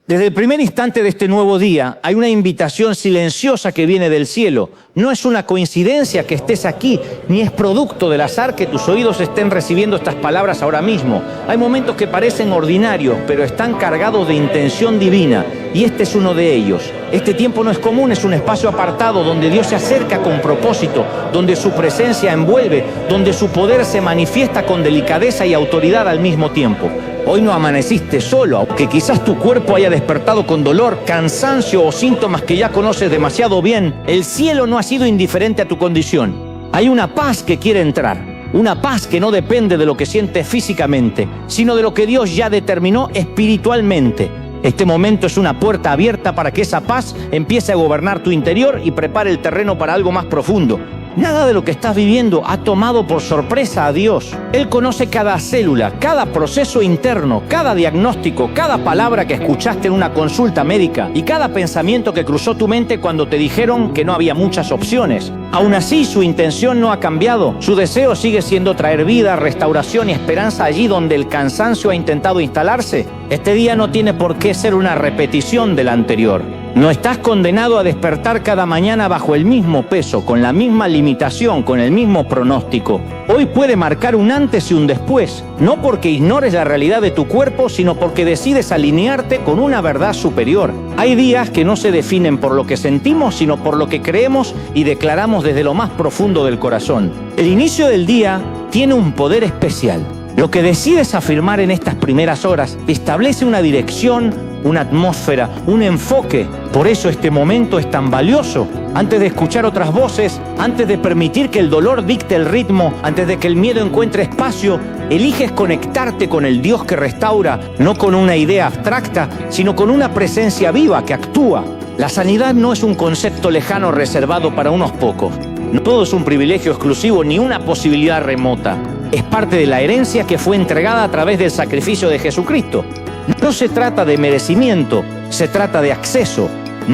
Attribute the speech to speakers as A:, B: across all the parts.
A: Desde el primer instante de este nuevo día hay una invitación silenciosa que viene del cielo. No es una coincidencia que estés aquí, ni es producto del azar que tus oídos estén recibiendo estas palabras ahora mismo. Hay momentos que parecen ordinarios, pero están cargados de intención divina, y este es uno de ellos. Este tiempo no es común, es un espacio apartado donde Dios se acerca con propósito, donde su presencia envuelve, donde su poder se manifiesta con delicadeza y autoridad al mismo tiempo. Hoy no amaneciste solo, aunque quizás tu cuerpo haya despertado con dolor, cansancio o síntomas que ya conoces demasiado bien. El cielo no ha sido indiferente a tu condición. Hay una paz que quiere entrar, una paz que no depende de lo que sientes físicamente, sino de lo que Dios ya determinó espiritualmente. Este momento es una puerta abierta para que esa paz empiece a gobernar tu interior y prepare el terreno para algo más profundo. Nada de lo que estás viviendo ha tomado por sorpresa a Dios. Él conoce cada célula, cada proceso interno, cada diagnóstico, cada palabra que escuchaste en una consulta médica y cada pensamiento que cruzó tu mente cuando te dijeron que no había muchas opciones. Aún así, su intención no ha cambiado. Su deseo sigue siendo traer vida, restauración y esperanza allí donde el cansancio ha intentado instalarse. Este día no tiene por qué ser una repetición del anterior. No estás condenado a despertar cada mañana bajo el mismo peso, con la misma limitación, con el mismo pronóstico. Hoy puede marcar un antes y un después, no porque ignores la realidad de tu cuerpo, sino porque decides alinearte con una verdad superior. Hay días que no se definen por lo que sentimos, sino por lo que creemos y declaramos desde lo más profundo del corazón. El inicio del día tiene un poder especial. Lo que decides afirmar en estas primeras horas establece una dirección, una atmósfera, un enfoque. Por eso este momento es tan valioso. Antes de escuchar otras voces, antes de permitir que el dolor dicte el ritmo, antes de que el miedo encuentre espacio, eliges conectarte con el Dios que restaura, no con una idea abstracta, sino con una presencia viva que actúa. La sanidad no es un concepto lejano reservado para unos pocos. No todo es un privilegio exclusivo ni una posibilidad remota. Es parte de la herencia que fue entregada a través del sacrificio de Jesucristo. No se trata de merecimiento, se trata de acceso.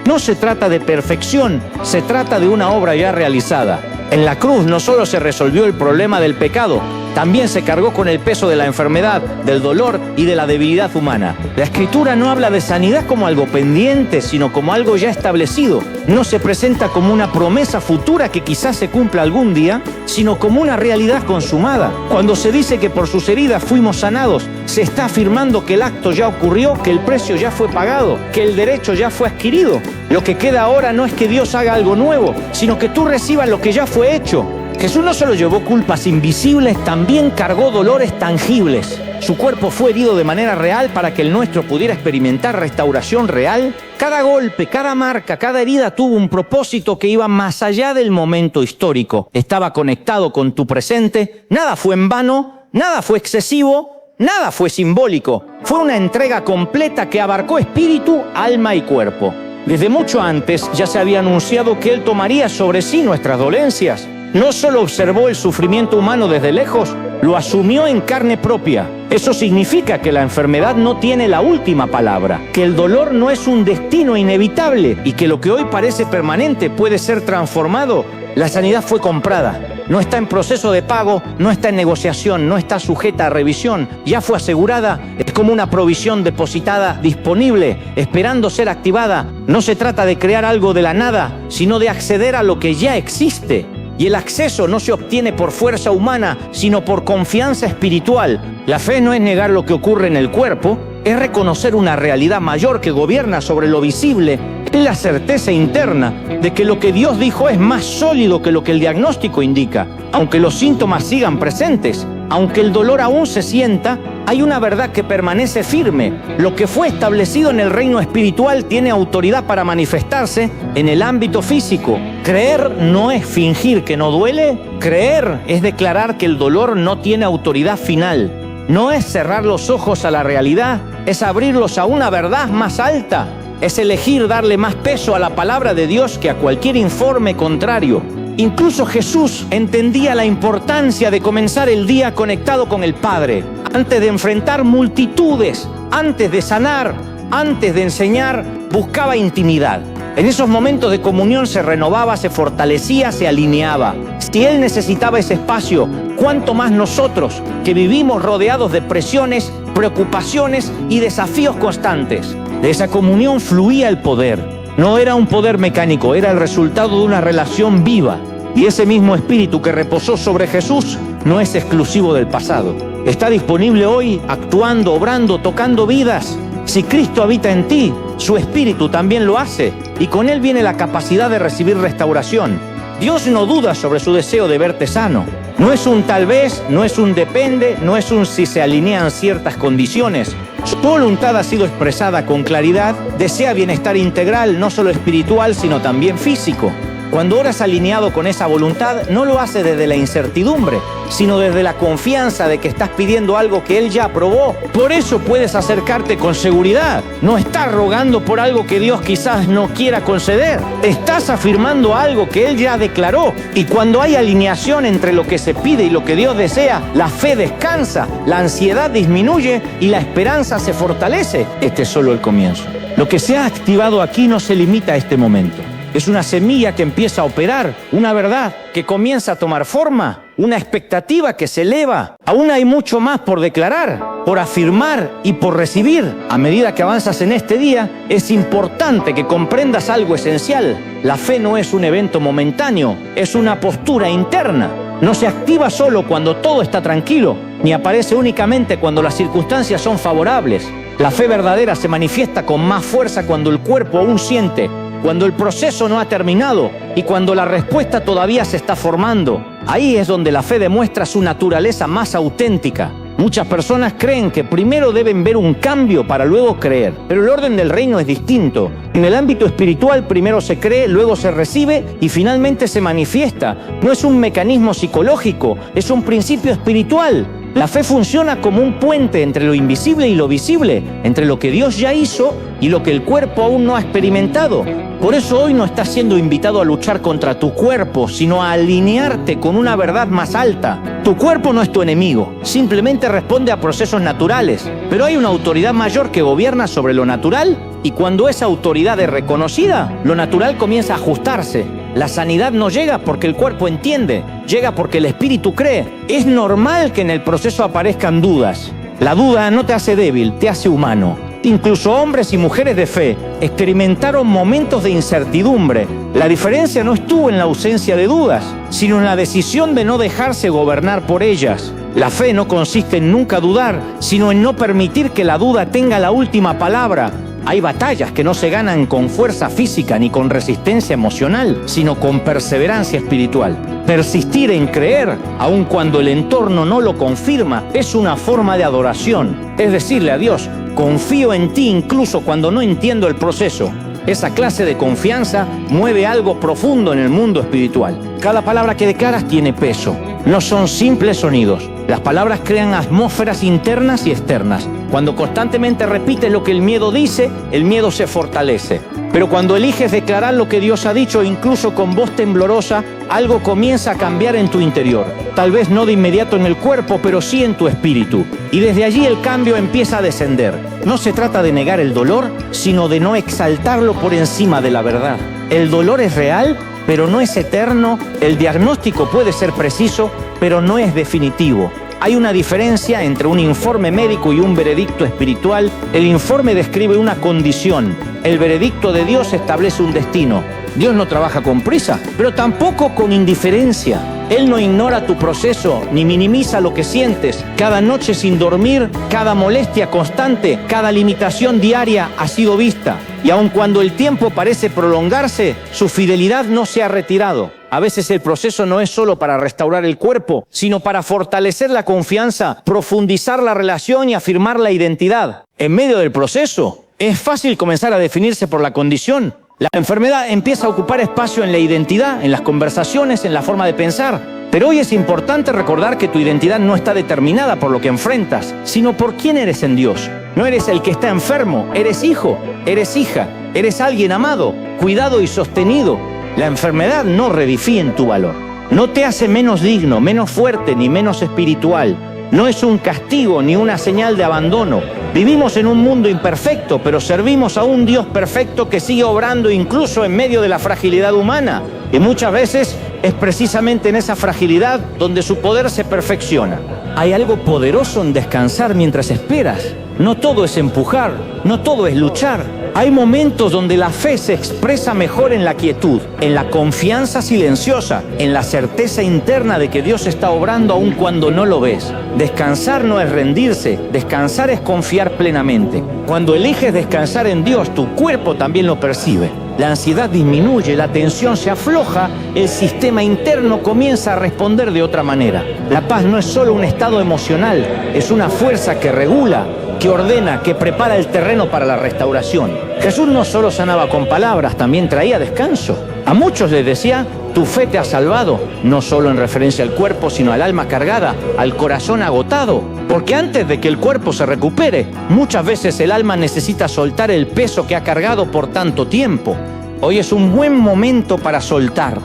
A: No se trata de perfección, se trata de una obra ya realizada. En la cruz no solo se resolvió el problema del pecado, también se cargó con el peso de la enfermedad, del dolor y de la debilidad humana. La Escritura no habla de sanidad como algo pendiente, sino como algo ya establecido. No se presenta como una promesa futura que quizás se cumpla algún día, sino como una realidad consumada. Cuando se dice que por sus heridas fuimos sanados, se está afirmando que el acto ya ocurrió, que el precio ya fue pagado, que el derecho ya fue adquirido. Lo que queda ahora no es que Dios haga algo nuevo, sino que tú recibas lo que ya fue hecho. Jesús no solo llevó culpas invisibles, también cargó dolores tangibles. Su cuerpo fue herido de manera real para que el nuestro pudiera experimentar restauración real. Cada golpe, cada marca, cada herida tuvo un propósito que iba más allá del momento histórico. Estaba conectado con tu presente. Nada fue en vano, nada fue excesivo, nada fue simbólico. Fue una entrega completa que abarcó espíritu, alma y cuerpo. Desde mucho antes ya se había anunciado que Él tomaría sobre sí nuestras dolencias. No solo observó el sufrimiento humano desde lejos, lo asumió en carne propia. Eso significa que la enfermedad no tiene la última palabra, que el dolor no es un destino inevitable y que lo que hoy parece permanente puede ser transformado. La sanidad fue comprada, no está en proceso de pago, no está en negociación, no está sujeta a revisión, ya fue asegurada, es como una provisión depositada, disponible, esperando ser activada. No se trata de crear algo de la nada, sino de acceder a lo que ya existe. Y el acceso no se obtiene por fuerza humana, sino por confianza espiritual. La fe no es negar lo que ocurre en el cuerpo, es reconocer una realidad mayor que gobierna sobre lo visible. Es la certeza interna de que lo que Dios dijo es más sólido que lo que el diagnóstico indica. Aunque los síntomas sigan presentes, aunque el dolor aún se sienta, hay una verdad que permanece firme. Lo que fue establecido en el reino espiritual tiene autoridad para manifestarse en el ámbito físico. Creer no es fingir que no duele. Creer es declarar que el dolor no tiene autoridad final. No es cerrar los ojos a la realidad, es abrirlos a una verdad más alta. Es elegir darle más peso a la palabra de Dios que a cualquier informe contrario. Incluso Jesús entendía la importancia de comenzar el día conectado con el Padre. Antes de enfrentar multitudes, antes de sanar, antes de enseñar, buscaba intimidad. En esos momentos de comunión se renovaba, se fortalecía, se alineaba. Si Él necesitaba ese espacio, ¿cuánto más nosotros que vivimos rodeados de presiones, preocupaciones y desafíos constantes? De esa comunión fluía el poder. No era un poder mecánico, era el resultado de una relación viva. Y ese mismo espíritu que reposó sobre Jesús no es exclusivo del pasado. Está disponible hoy, actuando, obrando, tocando vidas. Si Cristo habita en ti, su espíritu también lo hace, y con él viene la capacidad de recibir restauración. Dios no duda sobre su deseo de verte sano. No es un tal vez, no es un depende, no es un si se alinean ciertas condiciones. Su voluntad ha sido expresada con claridad, desea bienestar integral, no solo espiritual, sino también físico. Cuando oras alineado con esa voluntad, no lo haces desde la incertidumbre, sino desde la confianza de que estás pidiendo algo que Él ya aprobó. Por eso puedes acercarte con seguridad. No estás rogando por algo que Dios quizás no quiera conceder. Estás afirmando algo que Él ya declaró. Y cuando hay alineación entre lo que se pide y lo que Dios desea, la fe descansa, la ansiedad disminuye y la esperanza se fortalece. Este es solo el comienzo. Lo que se ha activado aquí no se limita a este momento. Es una semilla que empieza a operar, una verdad que comienza a tomar forma, una expectativa que se eleva. Aún hay mucho más por declarar, por afirmar y por recibir. A medida que avanzas en este día, es importante que comprendas algo esencial. La fe no es un evento momentáneo, es una postura interna. No se activa solo cuando todo está tranquilo, ni aparece únicamente cuando las circunstancias son favorables. La fe verdadera se manifiesta con más fuerza cuando el cuerpo aún siente, cuando el proceso no ha terminado y cuando la respuesta todavía se está formando. Ahí es donde la fe demuestra su naturaleza más auténtica. Muchas personas creen que primero deben ver un cambio para luego creer, pero el orden del reino es distinto. En el ámbito espiritual primero se cree, luego se recibe y finalmente se manifiesta. No es un mecanismo psicológico, es un principio espiritual. La fe funciona como un puente entre lo invisible y lo visible, entre lo que Dios ya hizo y lo que el cuerpo aún no ha experimentado. Por eso hoy no estás siendo invitado a luchar contra tu cuerpo, sino a alinearte con una verdad más alta. Tu cuerpo no es tu enemigo, simplemente responde a procesos naturales, pero hay una autoridad mayor que gobierna sobre lo natural y cuando esa autoridad es reconocida, lo natural comienza a ajustarse. La sanidad no llega porque el cuerpo entiende, llega porque el espíritu cree. Es normal que en el proceso aparezcan dudas. La duda no te hace débil, te hace humano. Incluso hombres y mujeres de fe experimentaron momentos de incertidumbre. La diferencia no estuvo en la ausencia de dudas, sino en la decisión de no dejarse gobernar por ellas. La fe no consiste en nunca dudar, sino en no permitir que la duda tenga la última palabra. Hay batallas que no se ganan con fuerza física ni con resistencia emocional, sino con perseverancia espiritual. Persistir en creer, aun cuando el entorno no lo confirma, es una forma de adoración. Es decirle a Dios, confío en ti incluso cuando no entiendo el proceso. Esa clase de confianza mueve algo profundo en el mundo espiritual. Cada palabra que declaras tiene peso. No son simples sonidos. Las palabras crean atmósferas internas y externas. Cuando constantemente repites lo que el miedo dice, el miedo se fortalece. Pero cuando eliges declarar lo que Dios ha dicho, incluso con voz temblorosa, algo comienza a cambiar en tu interior. Tal vez no de inmediato en el cuerpo, pero sí en tu espíritu. Y desde allí el cambio empieza a descender. No se trata de negar el dolor, sino de no exaltarlo por encima de la verdad. El dolor es real, pero no es eterno. El diagnóstico puede ser preciso, pero no es definitivo. Hay una diferencia entre un informe médico y un veredicto espiritual. El informe describe una condición. El veredicto de Dios establece un destino. Dios no trabaja con prisa, pero tampoco con indiferencia. Él no ignora tu proceso, ni minimiza lo que sientes. Cada noche sin dormir, cada molestia constante, cada limitación diaria ha sido vista. Y aun cuando el tiempo parece prolongarse, su fidelidad no se ha retirado. A veces el proceso no es solo para restaurar el cuerpo, sino para fortalecer la confianza, profundizar la relación y afirmar la identidad. En medio del proceso, es fácil comenzar a definirse por la condición. La enfermedad empieza a ocupar espacio en la identidad, en las conversaciones, en la forma de pensar. Pero hoy es importante recordar que tu identidad no está determinada por lo que enfrentas, sino por quién eres en Dios. No eres el que está enfermo, eres hijo, eres hija, eres alguien amado, cuidado y sostenido. La enfermedad no redefine tu valor. No te hace menos digno, menos fuerte ni menos espiritual. No es un castigo ni una señal de abandono. Vivimos en un mundo imperfecto, pero servimos a un Dios perfecto que sigue obrando incluso en medio de la fragilidad humana. Y muchas veces es precisamente en esa fragilidad donde su poder se perfecciona. Hay algo poderoso en descansar mientras esperas. No todo es empujar, no todo es luchar. Hay momentos donde la fe se expresa mejor en la quietud, en la confianza silenciosa, en la certeza interna de que Dios está obrando aun cuando no lo ves. Descansar no es rendirse, descansar es confiar plenamente. Cuando eliges descansar en Dios, tu cuerpo también lo percibe. La ansiedad disminuye, la tensión se afloja, el sistema interno comienza a responder de otra manera. La paz no es solo un estado emocional, es una fuerza que regula, que ordena, que prepara el terreno para la restauración. Jesús no solo sanaba con palabras, también traía descanso. A muchos les decía, tu fe te ha salvado, no solo en referencia al cuerpo, sino al alma cargada, al corazón agotado. Porque antes de que el cuerpo se recupere, muchas veces el alma necesita soltar el peso que ha cargado por tanto tiempo. Hoy es un buen momento para soltar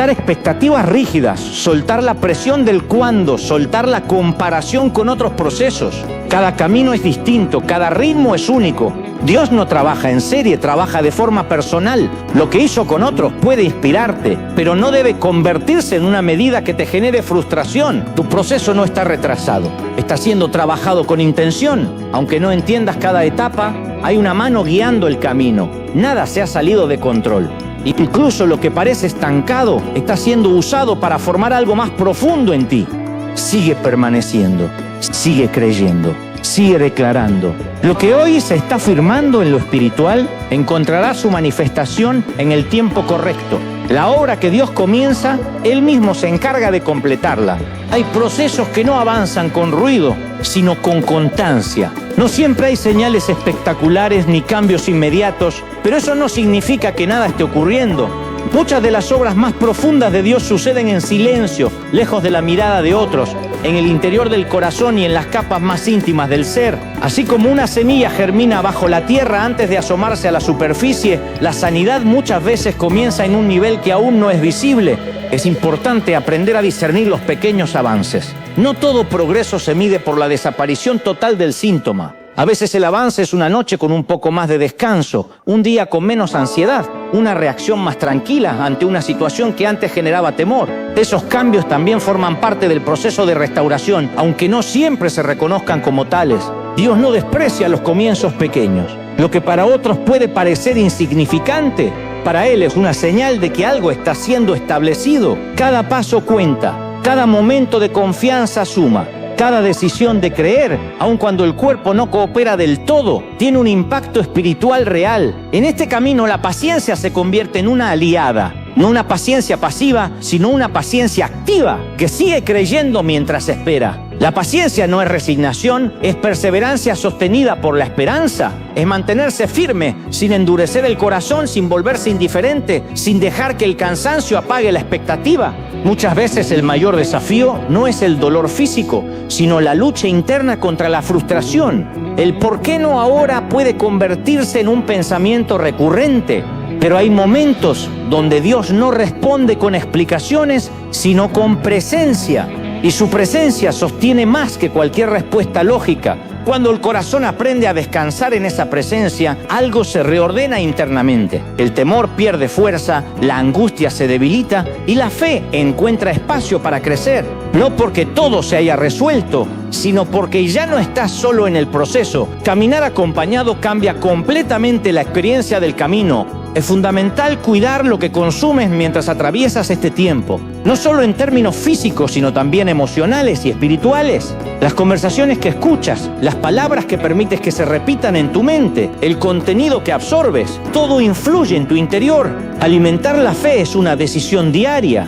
A: expectativas rígidas, soltar la presión del cuándo, soltar la comparación con otros procesos. Cada camino es distinto, cada ritmo es único. Dios no trabaja en serie, trabaja de forma personal. Lo que hizo con otros puede inspirarte, pero no debe convertirse en una medida que te genere frustración. Tu proceso no está retrasado, está siendo trabajado con intención. Aunque no entiendas cada etapa, hay una mano guiando el camino. Nada se ha salido de control. Incluso lo que parece estancado está siendo usado para formar algo más profundo en ti. Sigue permaneciendo, sigue creyendo, sigue declarando. Lo que hoy se está firmando en lo espiritual encontrará su manifestación en el tiempo correcto. La obra que Dios comienza, Él mismo se encarga de completarla. Hay procesos que no avanzan con ruido, sino con constancia. No siempre hay señales espectaculares ni cambios inmediatos, pero eso no significa que nada esté ocurriendo. Muchas de las obras más profundas de Dios suceden en silencio, lejos de la mirada de otros, en el interior del corazón y en las capas más íntimas del ser. Así como una semilla germina bajo la tierra antes de asomarse a la superficie, la sanidad muchas veces comienza en un nivel que aún no es visible. Es importante aprender a discernir los pequeños avances. No todo progreso se mide por la desaparición total del síntoma. A veces el avance es una noche con un poco más de descanso, un día con menos ansiedad, una reacción más tranquila ante una situación que antes generaba temor. Esos cambios también forman parte del proceso de restauración, aunque no siempre se reconozcan como tales. Dios no desprecia los comienzos pequeños. Lo que para otros puede parecer insignificante, para Él es una señal de que algo está siendo establecido. Cada paso cuenta, cada momento de confianza suma. Cada decisión de creer, aun cuando el cuerpo no coopera del todo, tiene un impacto espiritual real. En este camino la paciencia se convierte en una aliada. No una paciencia pasiva, sino una paciencia activa, que sigue creyendo mientras espera. La paciencia no es resignación, es perseverancia sostenida por la esperanza. Es mantenerse firme, sin endurecer el corazón, sin volverse indiferente, sin dejar que el cansancio apague la expectativa. Muchas veces el mayor desafío no es el dolor físico, sino la lucha interna contra la frustración. El ¿por qué no ahora? Puede convertirse en un pensamiento recurrente. Pero hay momentos donde Dios no responde con explicaciones, sino con presencia. Y su presencia sostiene más que cualquier respuesta lógica. Cuando el corazón aprende a descansar en esa presencia, algo se reordena internamente. El temor pierde fuerza, la angustia se debilita y la fe encuentra espacio para crecer. No porque todo se haya resuelto, sino porque ya no estás solo en el proceso. Caminar acompañado cambia completamente la experiencia del camino. Es fundamental cuidar lo que consumes mientras atraviesas este tiempo, no solo en términos físicos, sino también emocionales y espirituales. Las conversaciones que escuchas, las palabras que permites que se repitan en tu mente, el contenido que absorbes, todo influye en tu interior. Alimentar la fe es una decisión diaria.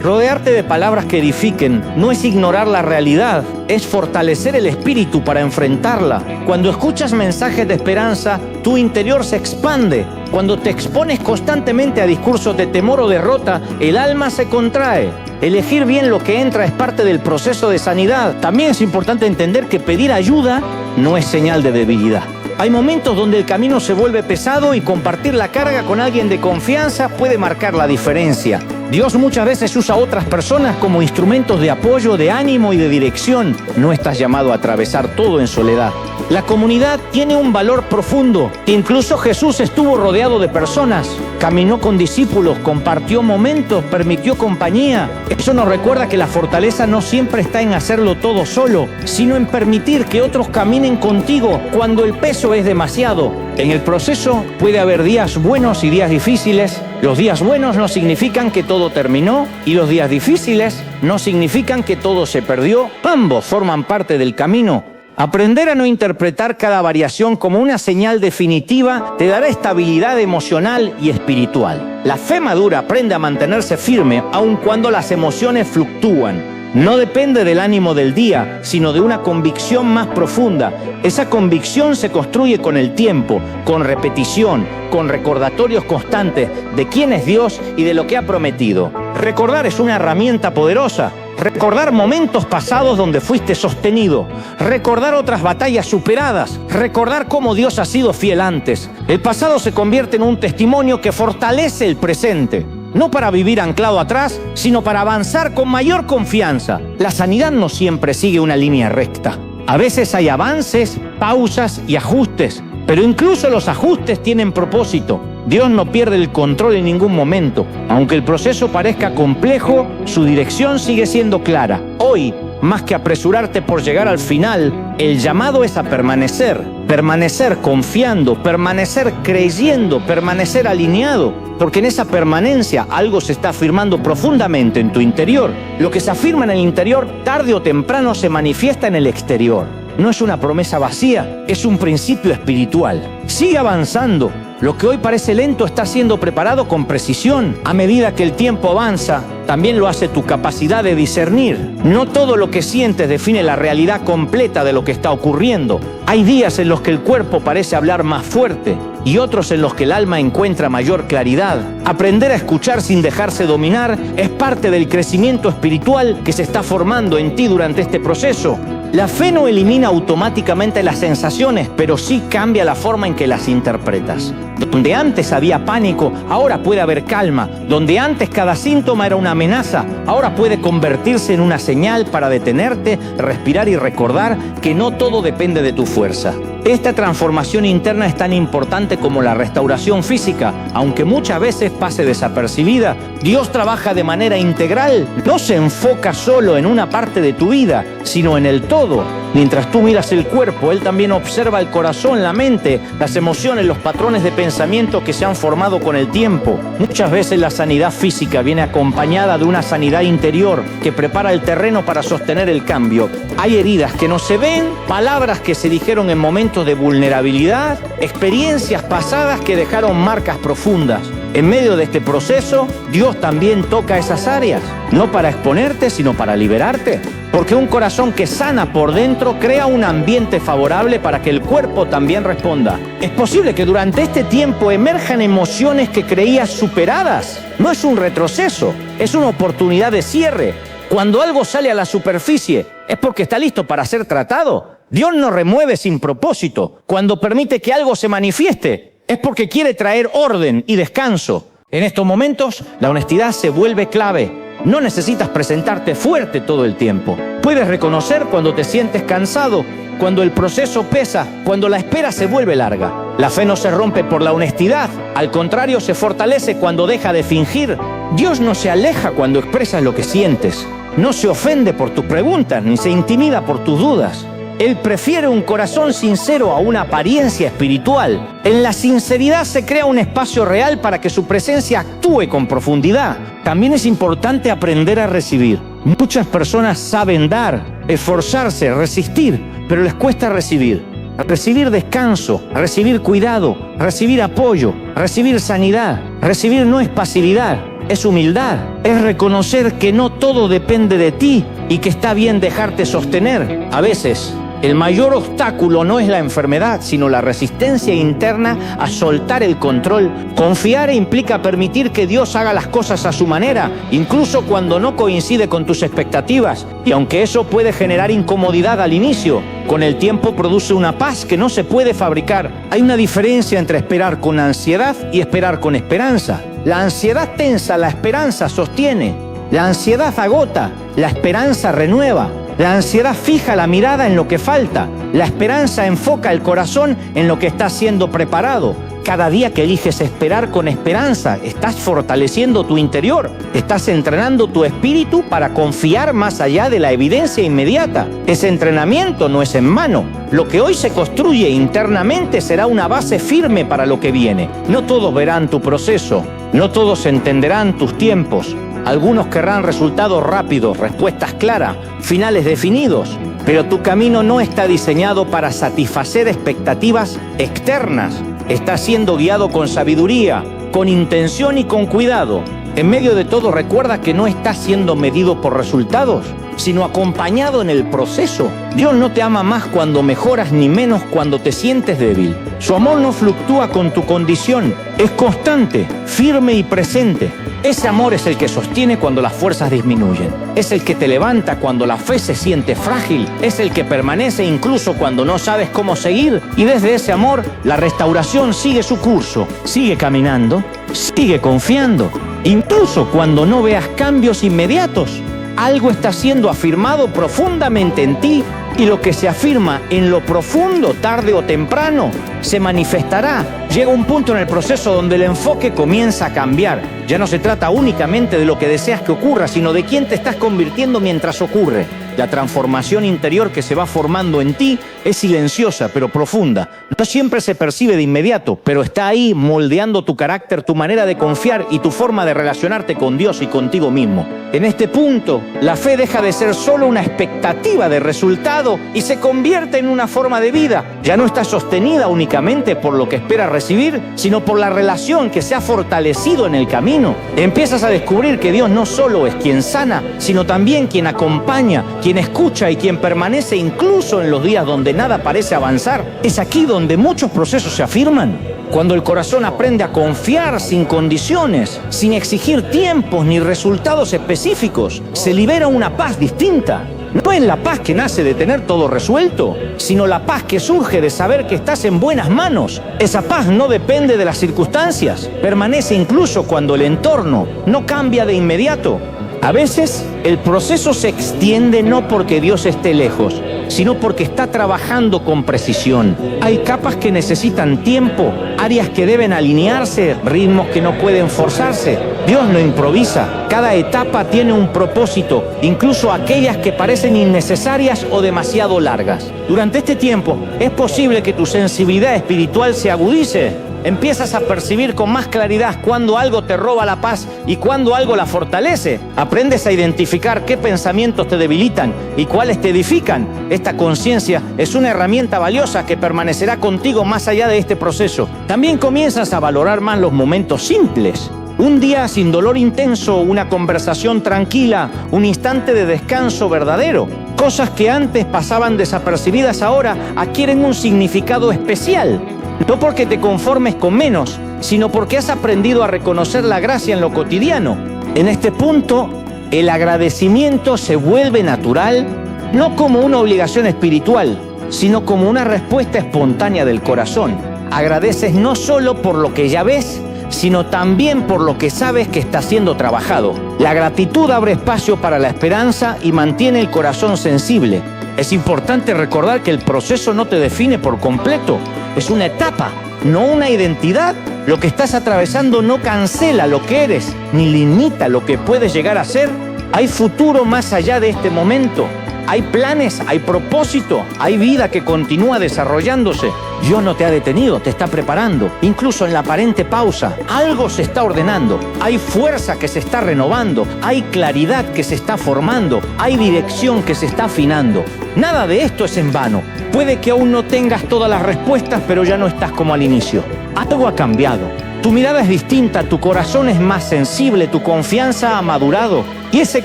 A: Rodearte de palabras que edifiquen no es ignorar la realidad, es fortalecer el espíritu para enfrentarla. Cuando escuchas mensajes de esperanza, tu interior se expande. Cuando te expones constantemente a discursos de temor o derrota, el alma se contrae. Elegir bien lo que entra es parte del proceso de sanidad. También es importante entender que pedir ayuda no es señal de debilidad. Hay momentos donde el camino se vuelve pesado y compartir la carga con alguien de confianza puede marcar la diferencia. Dios muchas veces usa a otras personas como instrumentos de apoyo, de ánimo y de dirección. No estás llamado a atravesar todo en soledad. La comunidad tiene un valor profundo. Incluso Jesús estuvo rodeado de personas, caminó con discípulos, compartió momentos, permitió compañía. Eso nos recuerda que la fortaleza no siempre está en hacerlo todo solo, sino en permitir que otros caminen contigo cuando el peso es demasiado. En el proceso puede haber días buenos y días difíciles. Los días buenos no significan que todo terminó y los días difíciles no significan que todo se perdió. Ambos forman parte del camino. Aprender a no interpretar cada variación como una señal definitiva te dará estabilidad emocional y espiritual. La fe madura aprende a mantenerse firme aun cuando las emociones fluctúan. No depende del ánimo del día, sino de una convicción más profunda. Esa convicción se construye con el tiempo, con repetición, con recordatorios constantes de quién es Dios y de lo que ha prometido. Recordar es una herramienta poderosa. Recordar momentos pasados donde fuiste sostenido. Recordar otras batallas superadas. Recordar cómo Dios ha sido fiel antes. El pasado se convierte en un testimonio que fortalece el presente. No para vivir anclado atrás, sino para avanzar con mayor confianza. La sanidad no siempre sigue una línea recta. A veces hay avances, pausas y ajustes, pero incluso los ajustes tienen propósito. Dios no pierde el control en ningún momento. Aunque el proceso parezca complejo, su dirección sigue siendo clara. Hoy, más que apresurarte por llegar al final, el llamado es a permanecer. Permanecer confiando, permanecer creyendo, permanecer alineado. Porque en esa permanencia algo se está afirmando profundamente en tu interior. Lo que se afirma en el interior, tarde o temprano se manifiesta en el exterior. No es una promesa vacía, es un principio espiritual. Sigue avanzando. Lo que hoy parece lento está siendo preparado con precisión. A medida que el tiempo avanza, también lo hace tu capacidad de discernir. No todo lo que sientes define la realidad completa de lo que está ocurriendo. Hay días en los que el cuerpo parece hablar más fuerte y otros en los que el alma encuentra mayor claridad. Aprender a escuchar sin dejarse dominar es parte del crecimiento espiritual que se está formando en ti durante este proceso. La fe no elimina automáticamente las sensaciones, pero sí cambia la forma en que las interpretas. Donde antes había pánico, ahora puede haber calma. Donde antes cada síntoma era una amenaza, ahora puede convertirse en una señal para detenerte, respirar y recordar que no todo depende de tu fuerza. Esta transformación interna es tan importante como la restauración física, aunque muchas veces pase desapercibida. Dios trabaja de manera integral, no se enfoca solo en una parte de tu vida, sino en el todo. Mientras tú miras el cuerpo, Él también observa el corazón, la mente, las emociones, los patrones de pensamiento que se han formado con el tiempo. Muchas veces la sanidad física viene acompañada de una sanidad interior que prepara el terreno para sostener el cambio. Hay heridas que no se ven, palabras que se dijeron en momentos de vulnerabilidad, experiencias pasadas que dejaron marcas profundas. En medio de este proceso, Dios también toca esas áreas, no para exponerte, sino para liberarte. Porque un corazón que sana por dentro crea un ambiente favorable para que el cuerpo también responda. Es posible que durante este tiempo emerjan emociones que creías superadas. No es un retroceso, es una oportunidad de cierre. Cuando algo sale a la superficie, es porque está listo para ser tratado. Dios no remueve sin propósito. Cuando permite que algo se manifieste, es porque quiere traer orden y descanso. En estos momentos, la honestidad se vuelve clave. No necesitas presentarte fuerte todo el tiempo. Puedes reconocer cuando te sientes cansado, cuando el proceso pesa, cuando la espera se vuelve larga. La fe no se rompe por la honestidad, al contrario, se fortalece cuando deja de fingir. Dios no se aleja cuando expresas lo que sientes. No se ofende por tus preguntas, ni se intimida por tus dudas. Él prefiere un corazón sincero a una apariencia espiritual. En la sinceridad se crea un espacio real para que su presencia actúe con profundidad. También es importante aprender a recibir. Muchas personas saben dar, esforzarse, resistir, pero les cuesta recibir. Recibir descanso, recibir cuidado, recibir apoyo, recibir sanidad. Recibir no es pasividad, es humildad. Es reconocer que no todo depende de ti y que está bien dejarte sostener. A veces, el mayor obstáculo no es la enfermedad, sino la resistencia interna a soltar el control. Confiar implica permitir que Dios haga las cosas a su manera, incluso cuando no coincide con tus expectativas. Y aunque eso puede generar incomodidad al inicio, con el tiempo produce una paz que no se puede fabricar. Hay una diferencia entre esperar con ansiedad y esperar con esperanza. La ansiedad tensa, la esperanza sostiene. La ansiedad agota, la esperanza renueva. La ansiedad fija la mirada en lo que falta. La esperanza enfoca el corazón en lo que está siendo preparado. Cada día que eliges esperar con esperanza, estás fortaleciendo tu interior, estás entrenando tu espíritu para confiar más allá de la evidencia inmediata. Ese entrenamiento no es en vano. Lo que hoy se construye internamente será una base firme para lo que viene. No todos verán tu proceso, no todos entenderán tus tiempos. Algunos querrán resultados rápidos, respuestas claras, finales definidos. Pero tu camino no está diseñado para satisfacer expectativas externas. Está siendo guiado con sabiduría, con intención y con cuidado. En medio de todo, recuerda que no estás siendo medido por resultados, sino acompañado en el proceso. Dios no te ama más cuando mejoras ni menos cuando te sientes débil. Su amor no fluctúa con tu condición, es constante, firme y presente. Ese amor es el que sostiene cuando las fuerzas disminuyen. Es el que te levanta cuando la fe se siente frágil. Es el que permanece incluso cuando no sabes cómo seguir. Y desde ese amor, la restauración sigue su curso. Sigue caminando, sigue confiando. Incluso cuando no veas cambios inmediatos, algo está siendo afirmado profundamente en ti. Y lo que se afirma en lo profundo, tarde o temprano, se manifestará. Llega un punto en el proceso donde el enfoque comienza a cambiar. Ya no se trata únicamente de lo que deseas que ocurra, sino de quién te estás convirtiendo mientras ocurre. La transformación interior que se va formando en ti es silenciosa, pero profunda. No siempre se percibe de inmediato, pero está ahí moldeando tu carácter, tu manera de confiar y tu forma de relacionarte con Dios y contigo mismo. En este punto, la fe deja de ser solo una expectativa de resultado y se convierte en una forma de vida. Ya no está sostenida únicamente por lo que esperas recibir, sino por la relación que se ha fortalecido en el camino. Empiezas a descubrir que Dios no solo es quien sana, sino también quien acompaña, quien escucha y quien permanece incluso en los días donde nada parece avanzar. Es aquí donde muchos procesos se afirman. Cuando el corazón aprende a confiar sin condiciones, sin exigir tiempos ni resultados específicos, se libera una paz distinta. No es la paz que nace de tener todo resuelto, sino la paz que surge de saber que estás en buenas manos. Esa paz no depende de las circunstancias, permanece incluso cuando el entorno no cambia de inmediato. A veces el proceso se extiende no porque Dios esté lejos, sino porque está trabajando con precisión. Hay capas que necesitan tiempo, áreas que deben alinearse, ritmos que no pueden forzarse. Dios no improvisa. Cada etapa tiene un propósito, incluso aquellas que parecen innecesarias o demasiado largas. Durante este tiempo es posible que tu sensibilidad espiritual se agudice. Empiezas a percibir con más claridad cuando algo te roba la paz y cuando algo la fortalece. Aprendes a identificar qué pensamientos te debilitan y cuáles te edifican. Esta conciencia es una herramienta valiosa que permanecerá contigo más allá de este proceso. También comienzas a valorar más los momentos simples. Un día sin dolor intenso, una conversación tranquila, un instante de descanso verdadero. Cosas que antes pasaban desapercibidas ahora adquieren un significado especial. No porque te conformes con menos, sino porque has aprendido a reconocer la gracia en lo cotidiano. En este punto, el agradecimiento se vuelve natural, no como una obligación espiritual, sino como una respuesta espontánea del corazón. Agradeces no solo por lo que ya ves, sino también por lo que sabes que está siendo trabajado. La gratitud abre espacio para la esperanza y mantiene el corazón sensible. Es importante recordar que el proceso no te define por completo. Es una etapa, no una identidad. Lo que estás atravesando no cancela lo que eres, ni limita lo que puedes llegar a ser. Hay futuro más allá de este momento. Hay planes, hay propósito, hay vida que continúa desarrollándose. Dios no te ha detenido, te está preparando. Incluso en la aparente pausa, algo se está ordenando. Hay fuerza que se está renovando. Hay claridad que se está formando. Hay dirección que se está afinando. Nada de esto es en vano. Puede que aún no tengas todas las respuestas, pero ya no estás como al inicio. Algo ha cambiado. Tu mirada es distinta, tu corazón es más sensible, tu confianza ha madurado. Y ese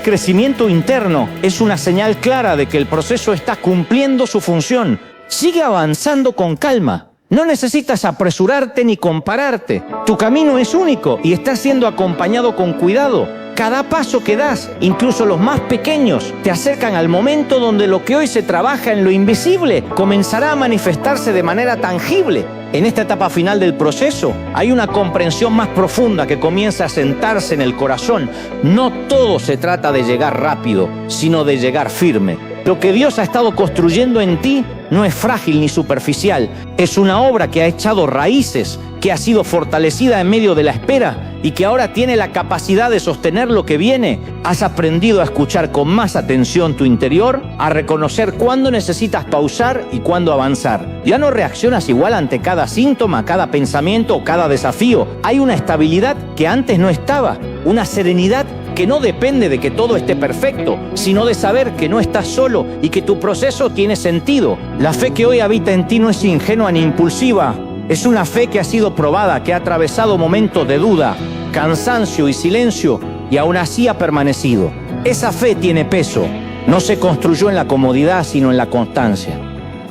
A: crecimiento interno es una señal clara de que el proceso está cumpliendo su función. Sigue avanzando con calma. No necesitas apresurarte ni compararte. Tu camino es único y está siendo acompañado con cuidado. Cada paso que das, incluso los más pequeños, te acercan al momento donde lo que hoy se trabaja en lo invisible comenzará a manifestarse de manera tangible. En esta etapa final del proceso hay una comprensión más profunda que comienza a sentarse en el corazón. No todo se trata de llegar rápido, sino de llegar firme. Lo que Dios ha estado construyendo en ti no es frágil ni superficial. Es una obra que ha echado raíces, que ha sido fortalecida en medio de la espera y que ahora tiene la capacidad de sostener lo que viene. Has aprendido a escuchar con más atención tu interior, a reconocer cuándo necesitas pausar y cuándo avanzar. Ya no reaccionas igual ante cada síntoma, cada pensamiento o cada desafío. Hay una estabilidad que antes no estaba, una serenidad que no depende de que todo esté perfecto, sino de saber que no estás solo y que tu proceso tiene sentido. La fe que hoy habita en ti no es ingenua ni impulsiva. Es una fe que ha sido probada, que ha atravesado momentos de duda, cansancio y silencio, y aún así ha permanecido. Esa fe tiene peso. No se construyó en la comodidad, sino en la constancia.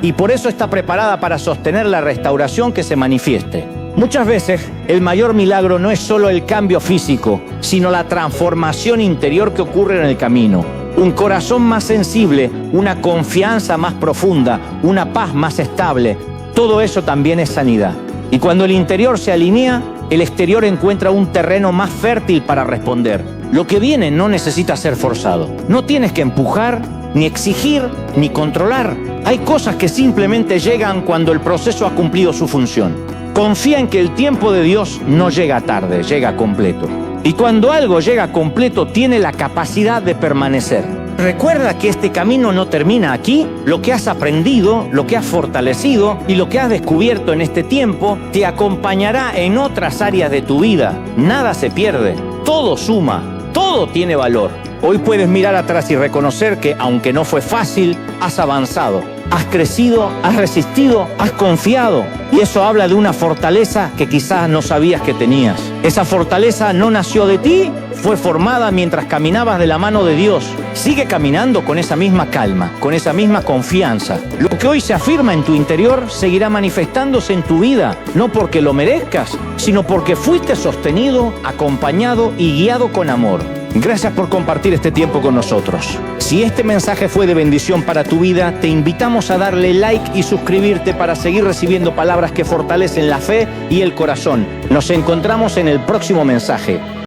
A: Y por eso está preparada para sostener la restauración que se manifieste. Muchas veces el mayor milagro no es solo el cambio físico, sino la transformación interior que ocurre en el camino. Un corazón más sensible, una confianza más profunda, una paz más estable. Todo eso también es sanidad. Y cuando el interior se alinea, el exterior encuentra un terreno más fértil para responder. Lo que viene no necesita ser forzado. No tienes que empujar, ni exigir, ni controlar. Hay cosas que simplemente llegan cuando el proceso ha cumplido su función. Confía en que el tiempo de Dios no llega tarde, llega completo. Y cuando algo llega completo, tiene la capacidad de permanecer. Recuerda que este camino no termina aquí. Lo que has aprendido, lo que has fortalecido y lo que has descubierto en este tiempo te acompañará en otras áreas de tu vida. Nada se pierde, todo suma, todo tiene valor. Hoy puedes mirar atrás y reconocer que, aunque no fue fácil, has avanzado. Has crecido, has resistido, has confiado. Y eso habla de una fortaleza que quizás no sabías que tenías. Esa fortaleza no nació de ti, fue formada mientras caminabas de la mano de Dios. Sigue caminando con esa misma calma, con esa misma confianza. Lo que hoy se afirma en tu interior seguirá manifestándose en tu vida, no porque lo merezcas, sino porque fuiste sostenido, acompañado y guiado con amor. Gracias por compartir este tiempo con nosotros. Si este mensaje fue de bendición para tu vida, te invitamos a darle like y suscribirte para seguir recibiendo palabras que fortalecen la fe y el corazón. Nos encontramos en el próximo mensaje.